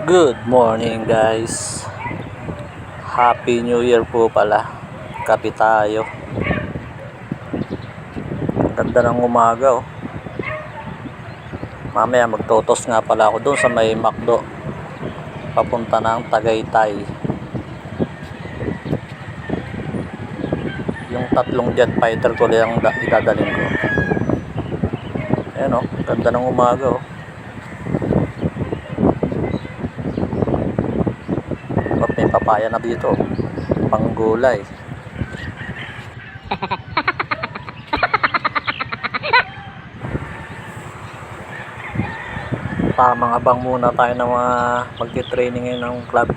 Good morning guys. Happy New Year po pala. Kape tayo. Ganda ng umaga oh. Mamaya magtotos nga pala ako doon sa may McDo. Papunta ng Tagaytay. Yung tatlong jet fighter ko lang idadalhin ko. Ayan oh, ganda ng umaga oh. May papaya na dito, panggulay. Tamang abang muna tayo ng mga magti-training ngayon ng club.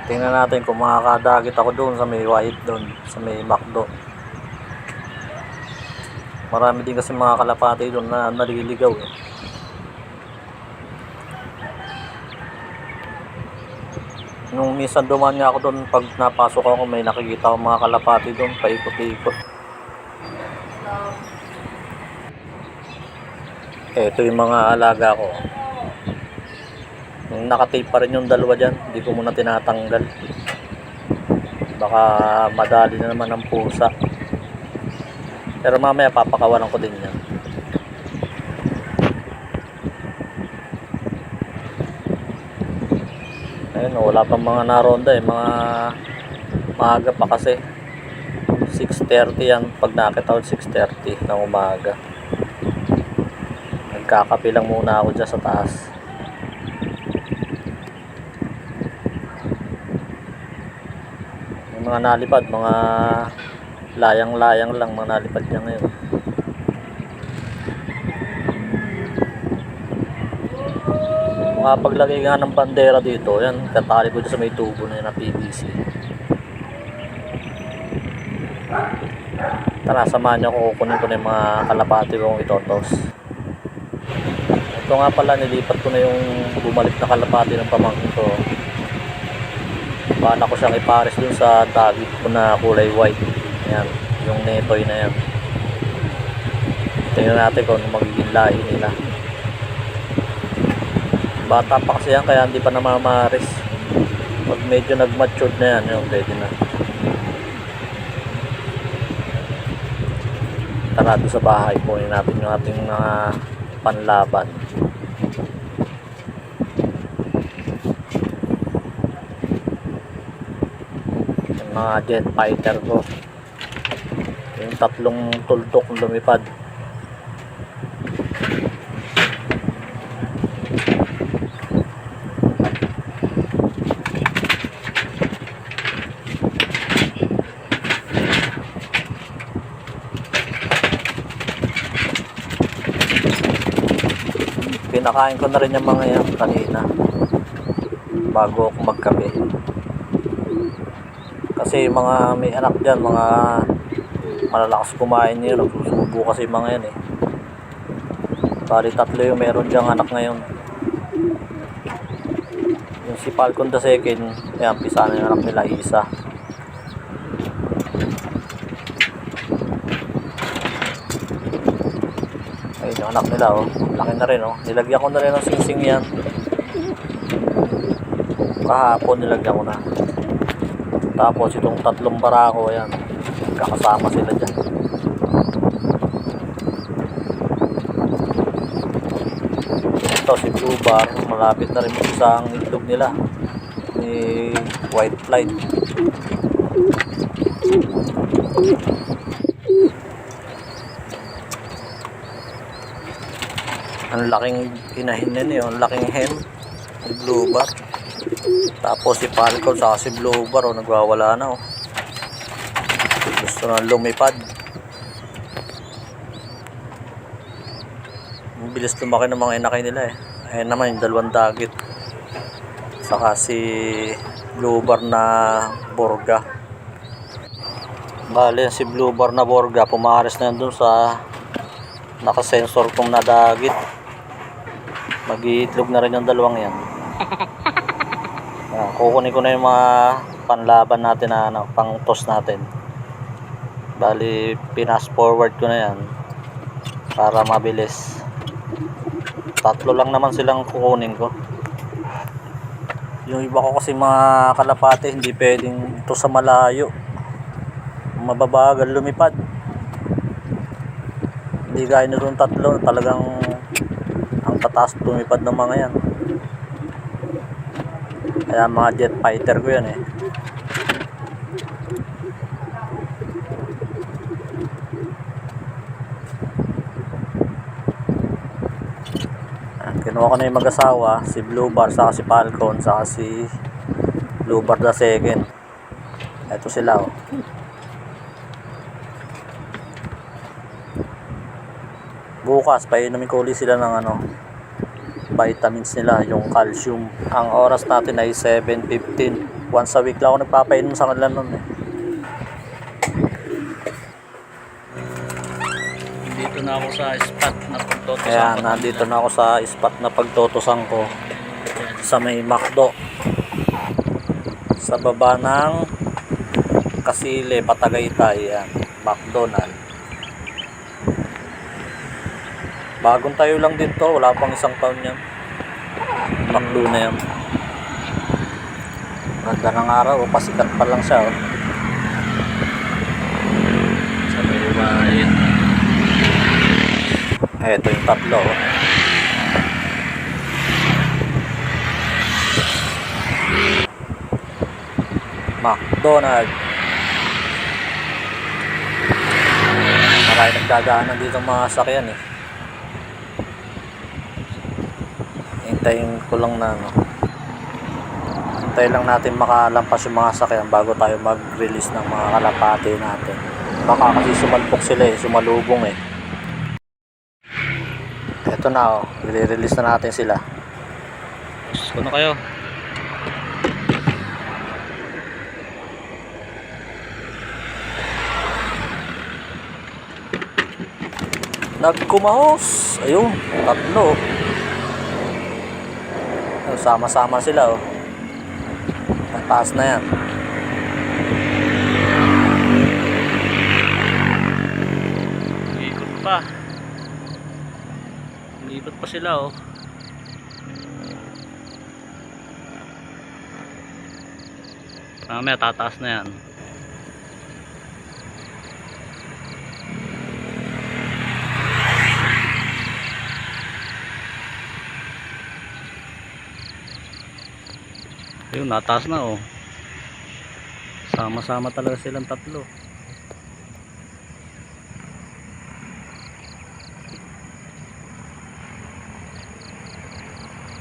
Tingnan natin kung makakadagit ako doon sa may white doon, sa may McDo. Marami din kasi mga kalapati doon na naliligaw eh. Nung minsan dumaan nga ako doon, pag napasok ako may nakikita ko mga kalapati doon, paikot-ikot. Ito yung mga alaga ko. Nakatape pa rin yung dalawa dyan, hindi ko muna tinatanggal. Baka madali na naman ang pusa. Pero mamaya papakawalan ko din yan. Ayun, wala pang mga naronda eh, mga maaga pa kasi. 6:30 yan, pag nakita ko 6:30 ng umaga. Nagkakape lang muna ako dyan sa taas. Yung mga nalipad, mga layang-layang lang mga nalipad dyan ngayon. Paglagay nga ng bandera dito, yan, katali ko sa may tubo na yun na PVC. Tara, samahan niyo ako, kukunin ko na yung mga kalapati kong itotos. Ito nga pala, nilipat ko na yung bumalik na kalapati ng pamangkin ko. Paano ko siyang ipares dun sa dagit ko na kulay white. Yan, yung netoy na yan. Tingnan natin kung magiging lahi nila. Bata pa kasi yan, kaya hindi pa namamaris. Pag medyo nag-matured na yan, yung pwede na. Tara doon sa bahay, kunin natin yung ating mga panlaban. Yung mga jet fighter ko. Yung tatlong tuldok lumipad. Pinakain ko na rin yung mga yan kanina bago ako magkape, kasi mga may anak dyan, mga malalakas kumain nyo, nagsusubo kasi mga yan eh. Bali tatlo yung meron dyang anak ngayon. Yung si Falcon the second, yan, pisa na yung anak nila, isa. Ayun yung anak nila oh, laki na rin oh. Nilagyan ko na rin ng singsing yan. Kahapon nilagyan ko na. Tapos itong tatlong barako, ayan, kakasama sila dyan. Ito si Blue Bar, malapit na rin sa ang itlog nila ni White Flight. Ang laking inahin na niyo, ang laking hen ni Blue Bar. Tapos si Falcon saka si Blue Bar oh, nagwawala na oh. Gusto na lumipad. Ang bilis lumaki ng mga inakay nila eh. Ayan naman yung dalawang dagit. Saka si Blue Bar na Borga. Bale si Blue Bar na Borga, pumares na doon sa nakasensor kong nadagit. Mag-iitlog na rin yung dalawang yan. Kukunin ko na yung mga panlaban natin na ano, pang toss natin. Bali, pinas forward ko na yan para mabilis. Tatlo lang naman silang kukunin ko. Yung iba ko kasi mga kalapate hindi pwedeng ito sa malayo. Mababagal lumipad. Hindi gaya nitong tatlo, talagang ang tataas lumipad ng mga yan. Kaya mga jet fighter ko yan eh. Kinuha ko na yung mag-asawa, si Blue Bar, saka si Falcon, saka si Blue Bar the second. Ito sila oh. Bukas, painumin ko ulit sila ng vitamins nila, yung calcium. Ang oras natin ay 7:15. Once a week lang ako nagpapainom sa kanila nun eh. Dito na ako sa spot na pagtotosan. Kaya nandito na ako sa spot na pagtotosan ko sa may McDo. Sa baba ng Kasile, Patagaytay, yan, McDonald's. Bagong tayo lang din to, wala pang isang taon yan. McDo na yan. Ganda ng araw, pasikat pa lang siya oh. Sa may bahay. Ito yung tatlo oh. McDonald's. Marami nagdadaanan dito mga sakyan eh. Hintayin ko lang na hintayin lang natin makalampas yung mga sakyan bago tayo mag-release ng mga kalapate natin. Baka kasi sumalpok sila eh, sumalubong eh. Eto na oh, i-release na natin sila. Gusto na kayo. Nagkumahos. Ayun, tatlo. Sama-sama sila oh. Ang taas na yan. Ikot pa. Ikot pa sila oh. Mamaya tataas na yan. Ayun, nataas na oh. Sama-sama talaga silang tatlo.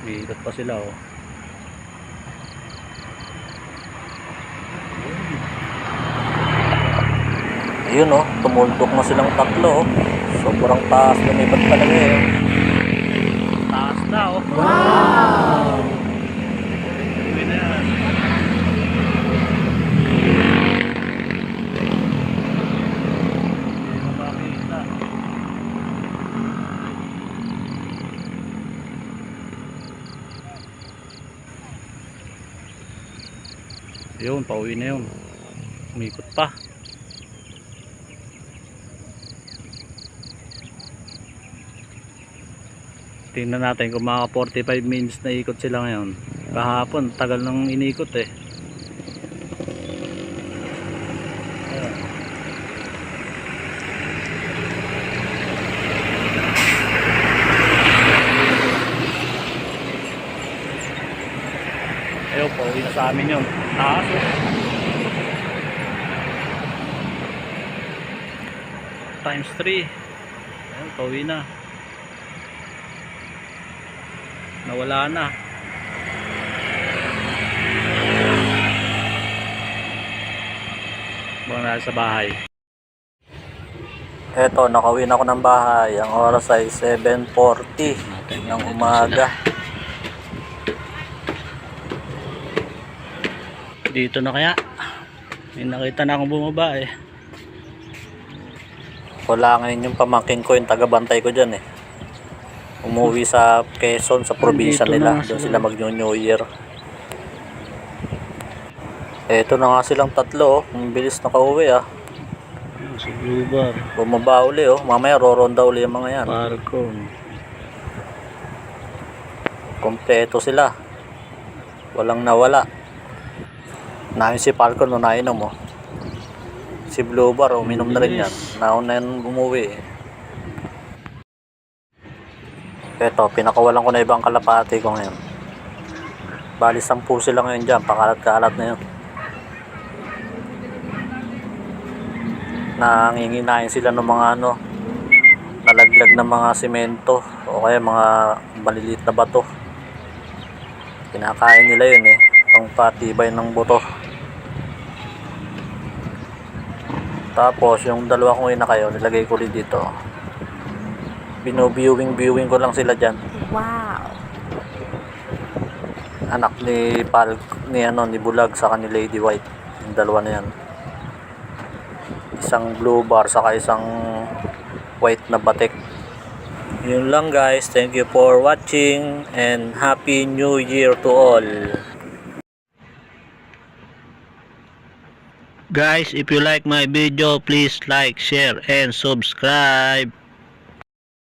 Ikot pa sila oh. Ayun oh, tumundok na silang tatlo oh. Sobrang taas, lumipat talaga eh. Taas na oh. Wow! Yun, pauwi na yun. Umikot pa. Tingnan natin kung mga 45 minutes na ikot sila ngayon. Kahapon, tagal nang inikot eh. Ayun, pauwi na sa amin yun. Taas oh. Times 3. Ayun, pauwi na. Nawala na. Baka na sa bahay. Eto, nakauwi na ako ng bahay. Ang oras ay 7:40 ng umaga. Dito na kaya? May nakita na akong bumaba eh. Wala ngayon yung pamangkin ko, yung tagabantay ko dyan eh. Umuwi sa Quezon, sa probinsya nila. Doon sila mag-New Year. Eto na nga silang tatlo oh. Ang bilis nakauwi ah. Si Blue Bar. Bumaba uli oh. Mamaya roronda uli yung mga yan. Falcon. Kompleto sila. Walang nawala. Nahin si Falcon no, nainom mo. Si Blue Bar, uminom na rin yan. Naon na yan umuwi. Eto, pinakawalan ko na ibang kalapati ko ngayon. Bali 10 sila ngayon dyan, pakalat-kalat na yun. Nanginginain sila ng mga nalaglag ng mga simento o kaya mga maliliit na bato. Pinakain nila yun pang patibay ng buto. Tapos yung dalawa kong inakayo, nilagay ko rin dito. Bino-viewing ko lang sila dyan. Wow. Anak ni ni Bulag saka ni Lady White. Yung dalawa na yan. Isang blue bar saka isang white na batik. Yun lang guys. Thank you for watching and Happy New Year to all. Guys, if you like my video, please like, share and subscribe.